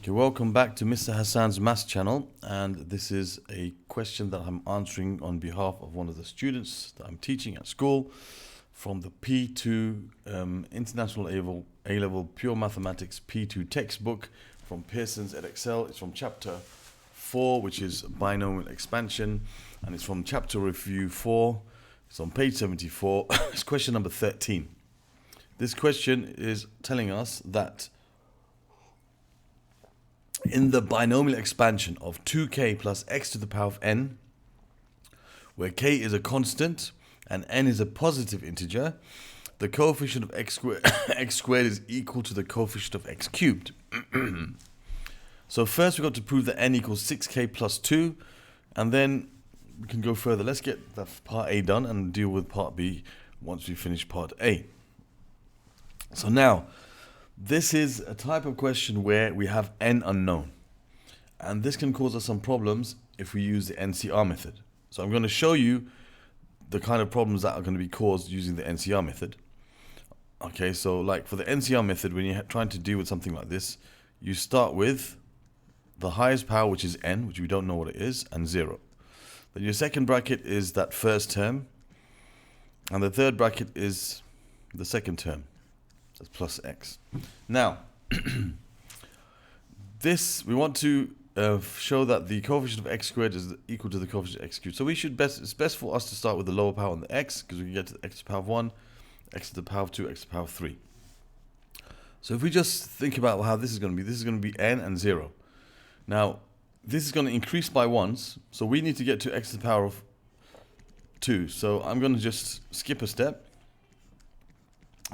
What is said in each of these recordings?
Okay, welcome back to Mr. Hassan's Maths channel, and this is a question that I'm answering on behalf of one of the students that I'm teaching at school from the P2 International A-Level Pure Mathematics P2 textbook from Pearson's Edexcel. It's from chapter 4, which is binomial expansion, and it's from chapter review 4. It's on page 74. It's question number 13. This question is telling us that in the binomial expansion of 2k plus x to the power of n, where k is a constant and n is a positive integer, the coefficient of x squared is equal to the coefficient of x cubed. So first we've got to prove that n equals 6k plus 2, and then we can go further. Let's get the part A done and deal with part B once we finish part A. So now, this is a type of question where we have n unknown, and this can cause us some problems if we use the NCR method. So I'm going to show you the kind of problems that are going to be caused using the NCR method. Okay, so like for the NCR method, when you're trying to deal with something like this, you start with the highest power, which is n, which we don't know what it is, and 0. Then your second bracket is that first term, and the third bracket is the second term. That's plus x. Now, this we want to show that the coefficient of x squared is equal to the coefficient of x cubed. So it's best for us to start with the lower power on the x, because we can get to x to the power of 1, x to the power of 2, x to the power of 3. So if we just think about how this is going to be n and 0. Now, this is going to increase by 1s, so we need to get to x to the power of 2. So I'm going to just skip a step.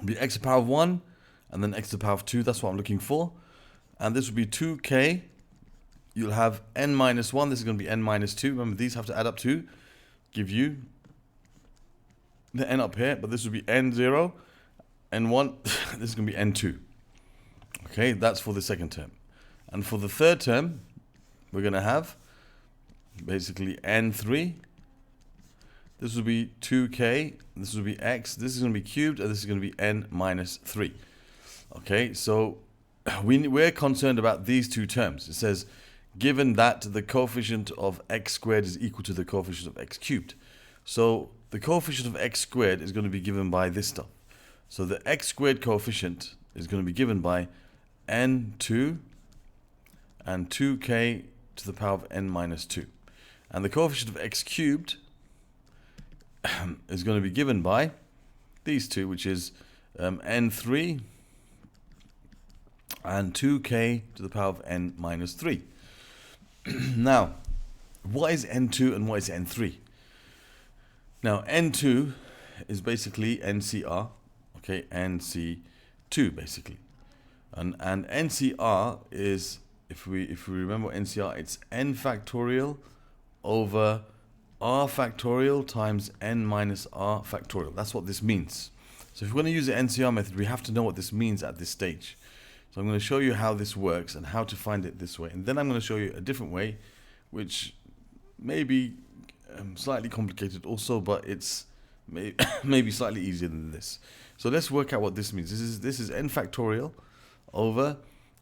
Be x to the power of 1 and then x to the power of 2. That's what I'm looking for. And this will be 2k. You'll have n minus 1. This is going to be n minus 2. Remember, these have to add up to give you the n up here. But this will be n0, n1. This is going to be n2. Okay, that's for the second term. And for the third term, we're going to have basically n3. This will be 2k, this will be x, this is going to be cubed, and this is going to be n minus 3. Okay, so we're concerned about these two terms. It says, given that the coefficient of x squared is equal to the coefficient of x cubed. So the coefficient of x squared is going to be given by this stuff. So the x squared coefficient is going to be given by n2 and 2k to the power of n minus 2. And the coefficient of x cubed is going to be given by these two, which is n3 and 2k to the power of n minus 3. Now, what is n2 and what is n3? Now, n2 is basically NCR, okay, NC2 basically, and NCR is, if we remember NCR, it's n factorial over r factorial times n minus r factorial. That's what this means. So if we're going to use the NCR method, we have to know what this means at this stage. So I'm going to show you how this works and how to find it this way. And then I'm going to show you a different way, which may be slightly complicated also, but it's maybe slightly easier than this. So let's work out what this means. This is n factorial over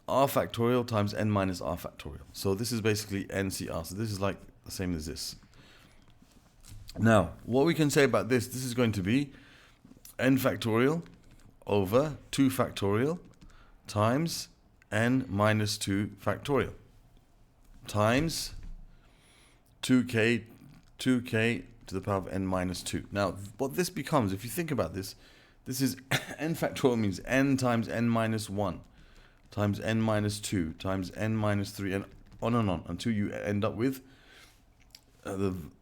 r factorial times n minus r factorial. So this is basically NCR. So this is like the same as this. Now, what we can say about this is going to be n factorial over 2 factorial times n minus 2 factorial times 2k to the power of n minus 2. Now, what this becomes, if you think about this, this is n factorial means n times n minus 1 times n minus 2 times n minus 3 and on until you end up with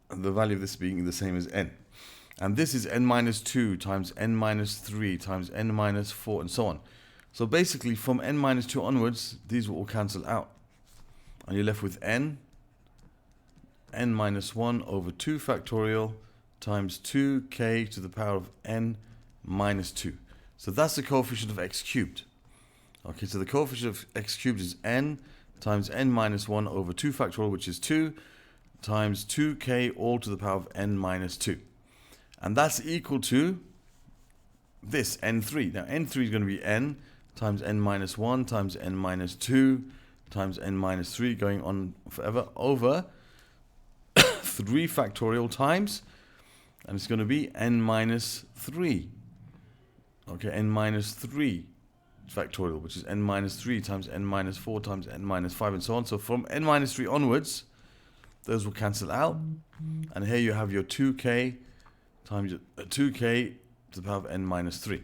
the value of this being the same as n. And this is n minus 2 times n minus 3 times n minus 4 and so on. So basically from n minus 2 onwards, these will all cancel out. And you're left with n minus 1 over 2 factorial times 2k to the power of n minus 2. So that's the coefficient of x cubed. Okay, so the coefficient of x cubed is n times n minus 1 over 2 factorial, which is 2, times 2k all to the power of n minus 2. And that's equal to this, n3. Now, n3 is going to be n times n minus 1 times n minus 2 times n minus 3 going on forever over 3 factorial times, and it's going to be n minus 3. Okay, n minus 3 factorial, which is n minus 3 times n minus 4 times n minus 5 and so on. So from n minus 3 onwards, those will cancel out. And here you have your 2k times 2k to the power of n minus 3.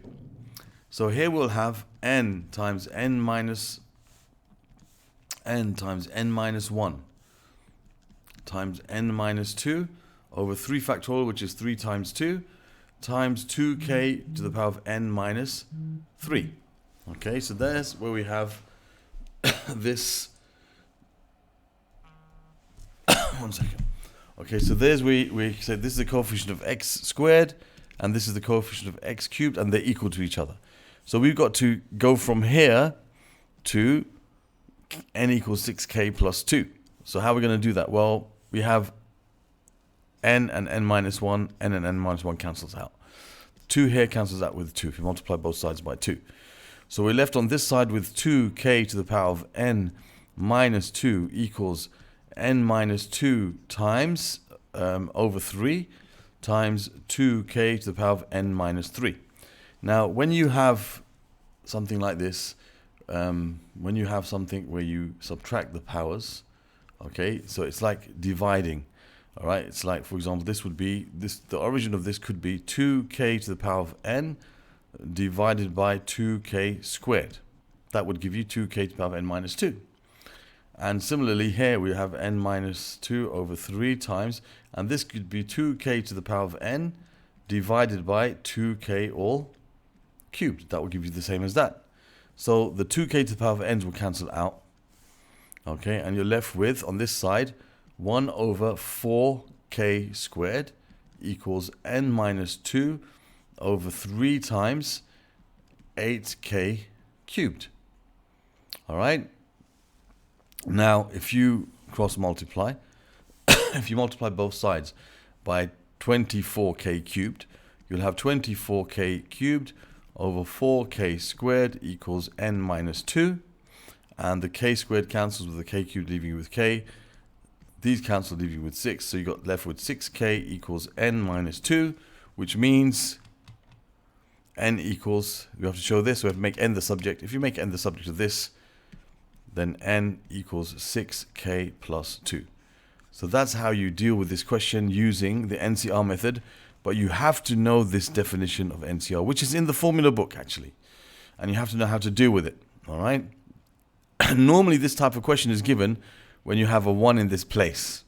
So here we'll have n times n minus 1 times n minus 2 over 3 factorial, which is 3 times 2, times 2k to the power of n minus 3. Okay, so there's where we have this. One second. Okay, so there's we said this is the coefficient of x squared, and this is the coefficient of x cubed, and they're equal to each other. So we've got to go from here to n equals 6k plus 2. So how are we going to do that? Well, we have n and n minus 1, n and n minus 1 cancels out. 2 here cancels out with 2 if you multiply both sides by 2. So we're left on this side with 2k to the power of n minus 2 equals n minus 2 times over 3 times 2k to the power of n minus 3. Now, when you have something like this, when you have something where you subtract the powers, okay, so it's like dividing, all right? It's like, for example, this would be, the origin of this could be 2k to the power of n divided by 2k squared. That would give you 2k to the power of n minus 2. And similarly here we have n minus 2 over 3 times, and this could be 2k to the power of n divided by 2k all cubed. That would give you the same as that. So the 2k to the power of n's will cancel out. Okay, and you're left with, on this side, 1 over 4k squared equals n minus 2 over 3 times 8k cubed. All right. Now, if you cross multiply, if you multiply both sides by 24k cubed, you'll have 24k cubed over 4k squared equals n minus 2. And the k squared cancels with the k cubed, leaving you with k. These cancel, leaving you with 6. So you got left with 6k equals n minus 2, which means n equals, we have to show this, we have to make n the subject. If you make n the subject of this, then n equals 6k plus 2. So that's how you deal with this question using the NCR method. But you have to know this definition of NCR, which is in the formula book, actually. And you have to know how to deal with it, all right? Normally, this type of question is given when you have a 1 in this place.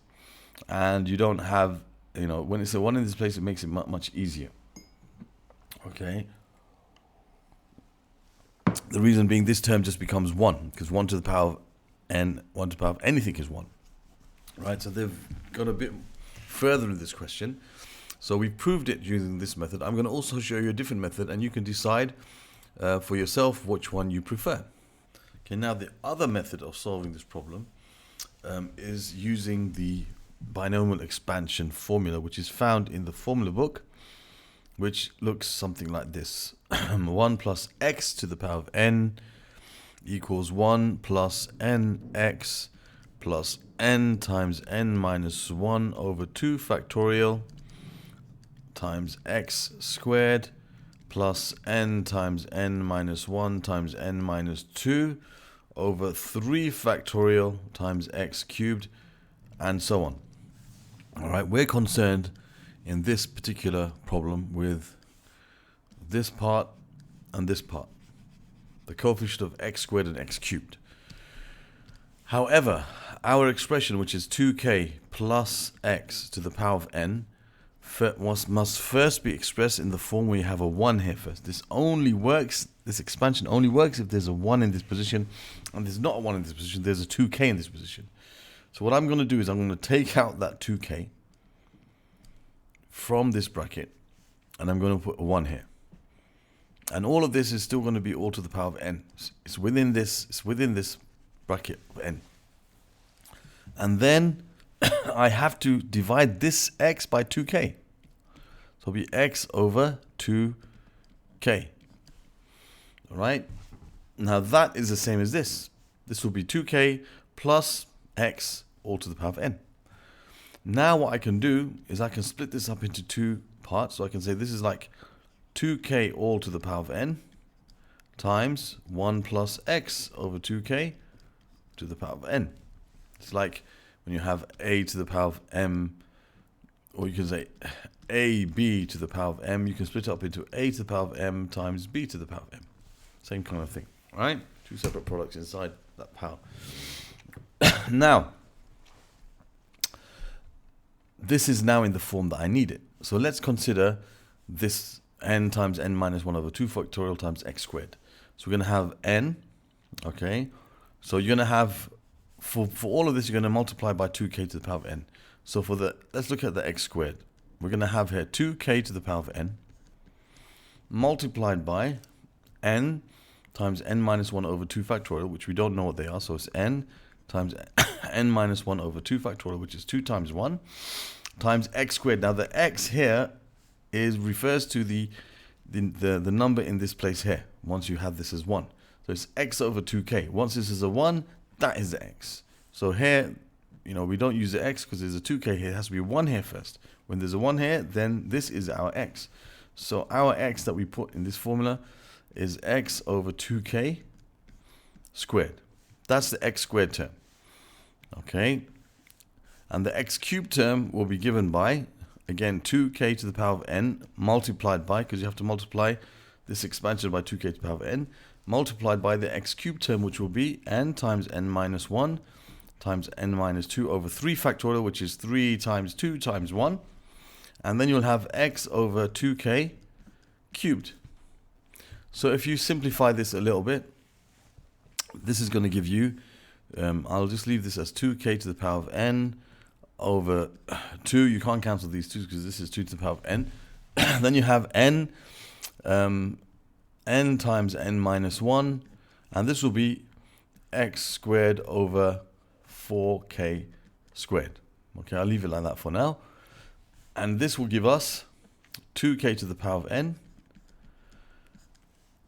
And you don't have, you know, when it's a 1 in this place, it makes it much easier. Okay? The reason being this term just becomes 1, because 1 to the power of n, 1 to the power of anything is 1. Right, so they've got a bit further in this question. So we've proved it using this method. I'm going to also show you a different method, and you can decide for yourself which one you prefer. Okay, now the other method of solving this problem is using the binomial expansion formula, which is found in the formula book, which looks something like this. 1 plus x to the power of n equals 1 plus nx plus n times n minus 1 over 2 factorial times x squared plus n times n minus 1 times n minus 2 over 3 factorial times x cubed, and so on. All right, we're concerned in this particular problem with this part and this part, the coefficient of x squared and x cubed. However, our expression, which is 2k plus x to the power of n, must first be expressed in the form where you have a 1 here first. This only works, this expansion only works if there's a 1 in this position, and there's not a 1 in this position, there's a 2k in this position. So what I'm going to do is I'm going to take out that 2k from this bracket, and I'm going to put a 1 here. And all of this is still going to be all to the power of n. It's within this bracket of n. And then I have to divide this x by 2k. So it'll be x over 2k. All right. Now that is the same as this. This will be 2k plus x all to the power of n. Now what I can do is I can split this up into two parts. So I can say this is like 2k all to the power of n times 1 plus x over 2k to the power of n. It's like when you have a to the power of m, or you can say ab to the power of m, you can split it up into a to the power of m times b to the power of m. Same kind of thing, right? Two separate products inside that power. Now, this is now in the form that I need it. So let's consider this n times n minus 1 over 2 factorial times x squared. So we're going to have n, okay? So you're going to have, for all of this, you're going to multiply by 2k to the power of n. So for the, let's look at the x squared. We're going to have here 2k to the power of n multiplied by n times n minus 1 over 2 factorial, which we don't know what they are. So it's n times n minus 1 over 2 factorial, which is 2 times 1, times x squared. Now the x here refers to the number in this place here, once you have this as 1. So it's x over 2k. Once this is a 1, that is the x. So here, you know, we don't use the x because there's a 2k here. It has to be 1 here first. When there's a 1 here, then this is our x. So our x that we put in this formula is x over 2k squared. That's the x squared term. Okay. And the x cubed term will be given by, again, 2k to the power of n multiplied by, because you have to multiply this expansion by 2k to the power of n, multiplied by the x cubed term, which will be n times n minus 1 times n minus 2 over 3 factorial, which is 3 times 2 times 1. And then you'll have x over 2k cubed. So if you simplify this a little bit, this is going to give you, I'll just leave this as 2k to the power of n over 2. You can't cancel these 2 because this is 2 to the power of n. Then you have n, n times n minus 1, and this will be x squared over 4k squared. Okay, I'll leave it like that for now. And this will give us 2k to the power of n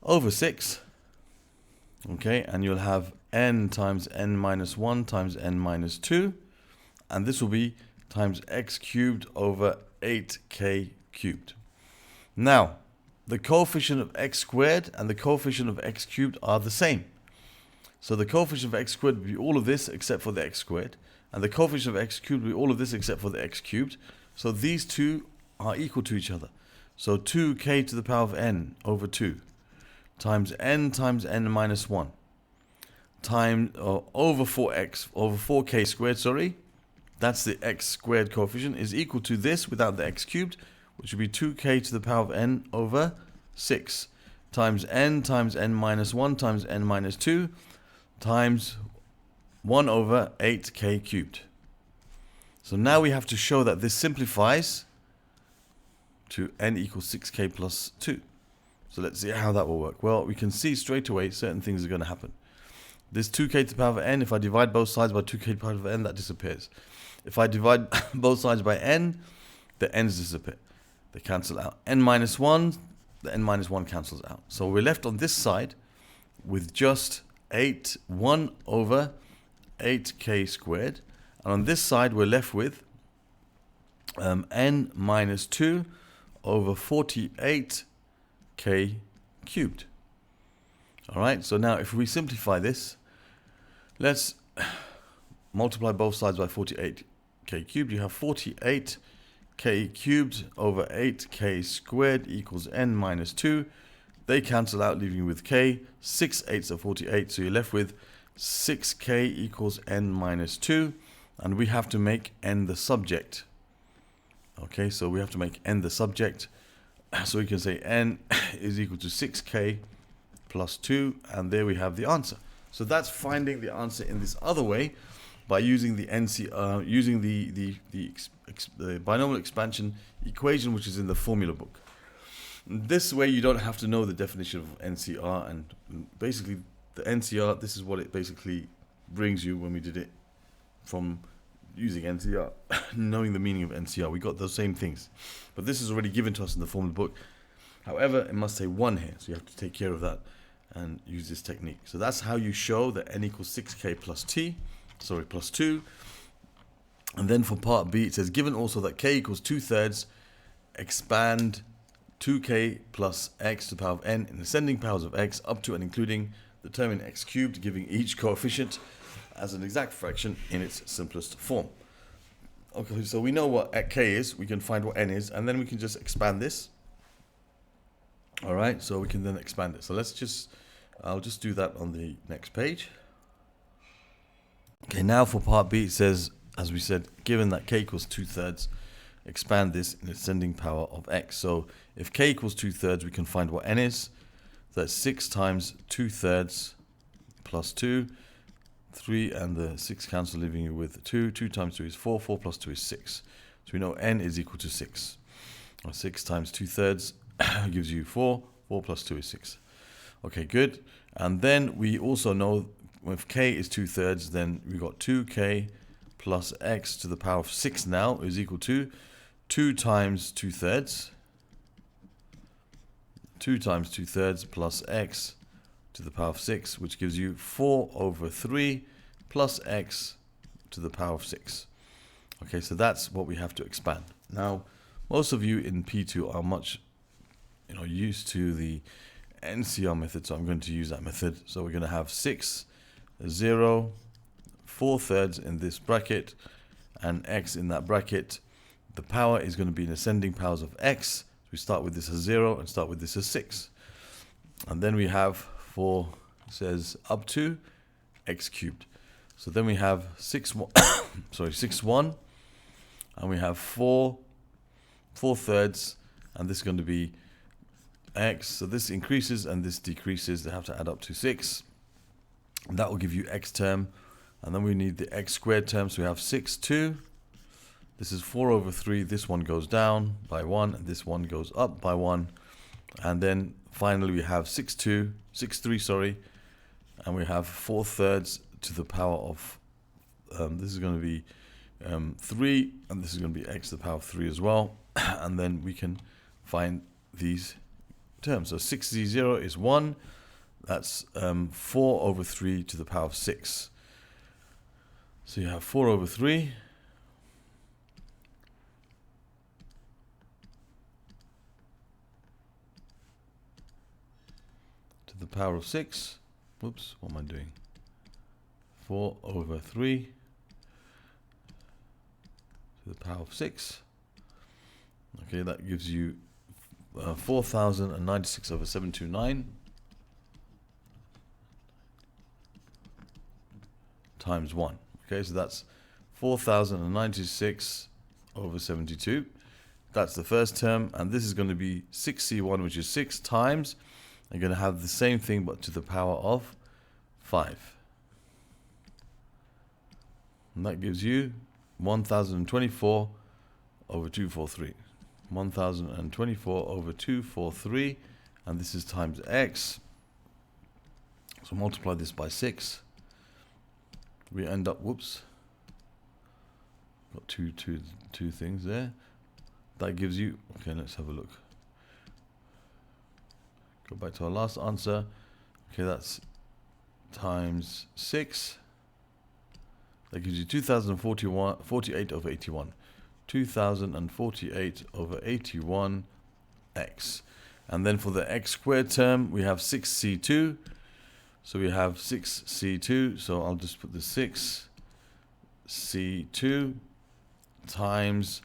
over 6. Okay, and you'll have n times n minus 1 times n minus 2. And this will be times x cubed over 8k cubed. Now, the coefficient of x squared and the coefficient of x cubed are the same. So the coefficient of x squared will be all of this except for the x squared. And the coefficient of x cubed will be all of this except for the x cubed. So these two are equal to each other. So 2k to the power of n over 2 times n minus 1 times over 4k squared, sorry. That's the x squared coefficient, is equal to this without the x cubed, which would be 2k to the power of n over 6 times n minus 1 times n minus 2 times 1 over 8k cubed. So now we have to show that this simplifies to n equals 6k plus 2. So let's see how that will work. Well, we can see straight away certain things are going to happen. This 2k to the power of n, if I divide both sides by 2k to the power of n, that disappears. If I divide both sides by n, the n's disappear. They cancel out. N minus 1, the n minus 1 cancels out. So we're left on this side with just 1 over 8k squared. And on this side, we're left with n minus 2 over 48k cubed. All right, so now if we simplify this, let's multiply both sides by 48k cubed. You have 48k cubed over 8k squared equals n minus 2. They cancel out, leaving you with k. 6 8s are 48, so you're left with 6k equals n minus 2. And we have to make n the subject. Okay, so we have to make n the subject. So we can say n is equal to 6k plus 2, and there we have the answer. So that's finding the answer in this other way by using the using the binomial expansion equation, which is in the formula book. This way you don't have to know the definition of NCR, and basically the NCR, this is what it basically brings you when we did it from using NCR, knowing the meaning of NCR. We got those same things, but this is already given to us in the formula book. However, it must say 1 here, so you have to take care of that. and use this technique. So that's how you show that n equals 6k plus t, plus 2. And then for part B, it says, given also that k equals 2/3, expand 2k plus x to the power of n in ascending powers of x up to and including the term in x cubed, giving each coefficient as an exact fraction in its simplest form. Okay, so we know what k is, we can find what n is, and then we can just expand this. All right, so we can then expand it. So I'll just do that on the next page. Okay, now for part B, it says, as we said, given that k equals 2/3, expand this in ascending power of x. So if k equals 2/3, we can find what n is. That's 6 times 2/3 plus 2, 3, and the 6 cancel, leaving you with 2. 2 times 2 is 4, 4 plus 2 is 6. So we know n is equal to 6. Or 6 times 2/3 gives you 4, 4 plus 2 is 6. Okay, good. And then we also know if k is 2/3, then we got 2k plus x to the power of 6 now is equal to 2 times 2/3. 2 times 2/3 plus x to the power of 6, which gives you 4/3 plus x to the power of 6. Okay, so that's what we have to expand. Now, most of you in P2 are much used to the NCR method, so I'm going to use that method. So we're going to have 6, 0, 4/3 in this bracket, and x in that bracket. The power is going to be in ascending powers of x. We start with this as 0 and start with this as 6. And then we have it says up to x cubed. So then we have 6, 1, and we have 4/3, and this is going to be x. So this increases and this decreases. They have to add up to 6. And that will give you x term. And then we need the x squared term. So we have 6, 2. This is 4/3. This one goes down by 1, and this one goes up by 1. And then finally we have 6, 3, and we have 4/3 to the power of, this is going to be 3, and this is going to be x to the power of 3 as well. And then we can find these terms. So 6z0 is 1. That's 4/3 to the power of 6. So you have 4/3. To the power of 6. Whoops, what am I doing? 4/3 to the power of 6. Okay, that gives you 4096/729 times 1. Okay, so that's 4096/72. That's the first term, and this is going to be 6c1, which is 6 times. You're going to have the same thing, but to the power of 5. And that gives you 1024/243. 1024/243, and this is times x. So multiply this by 6. We end up, whoops, got two things there. That gives you, okay, let's have a look. Go back to our last answer. Okay, that's times 6. That gives you 2048/81. 2048/81 x. And then for the x squared term, we have 6c2. So we have 6c2. So I'll just put the 6c2 times,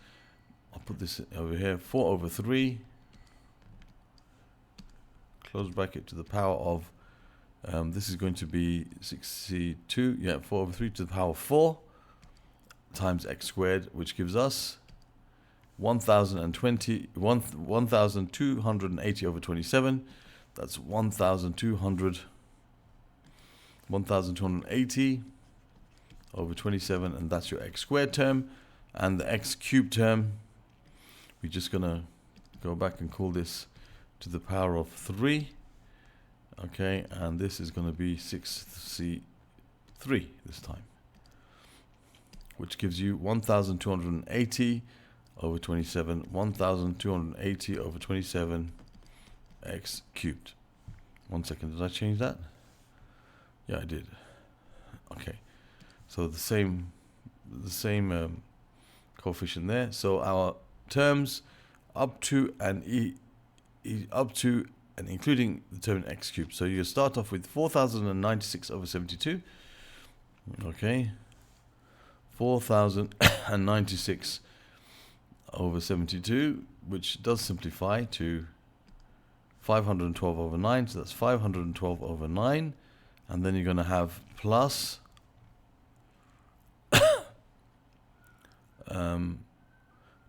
I'll put this over here, 4/3. Close bracket to the power of, this is going to be 6c2, 4/3 to the power of 4 times x squared, which gives us 1280/27. That's 1280/27, and that's your x squared term. And the x cubed term, we're just going to go back and call this to the power of 3. Okay, and this is going to be 6c3 this time, which gives you 1280/27, 1280/27 x cubed. 1 second, did I change that? Yeah, I did. Okay, so the same coefficient there. So our terms up to and up to and including the term in x cubed. So you start off with 4096 over 72. Okay, 4096 over 72, which does simplify to 512 over 9. So that's 512 over 9. And then you're going to have plus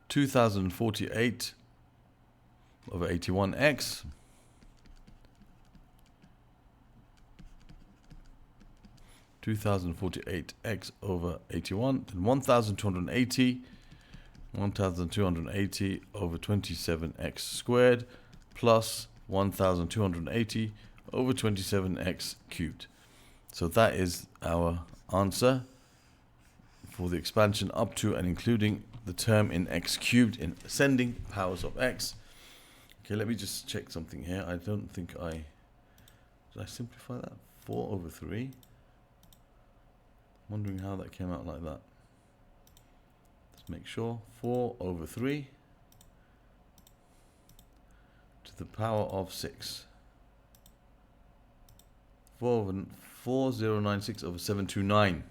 2048 over 81x. 2048x over 81, then 1280 over 27x squared plus 1280 over 27x cubed. So that is our answer for the expansion up to and including the term in x cubed in ascending powers of x. Okay, let me just check something here. I don't think did I simplify that? 4 over 3. Wondering how that came out like that. Let's make sure. 4 over 3 to the power of 6. 4096 over 729.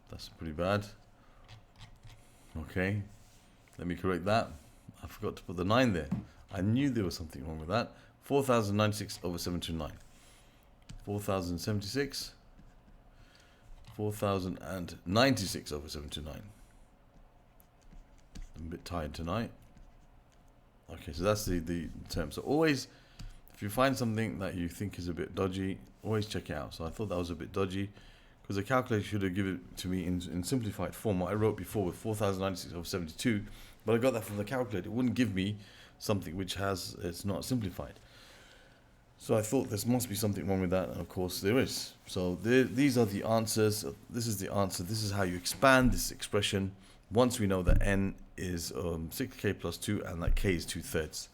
That's pretty bad. Okay, let me correct that. I forgot to put the 9 there. I knew there was something wrong with that. 4096 over 729. 4076. 4096 over 729. I'm a bit tired tonight. Okay, so that's the term. So always, if you find something that you think is a bit dodgy, always check it out. So I thought that was a bit dodgy because the calculator should have given it to me in simplified form. What I wrote before with 4096 over 72, but I got that from the calculator. It wouldn't give me something which it's not simplified. So I thought there must be something wrong with that, and of course there is. So these are the answers. This is the answer. This is how you expand this expression once we know that n is 6k plus 2 and that k is 2/3.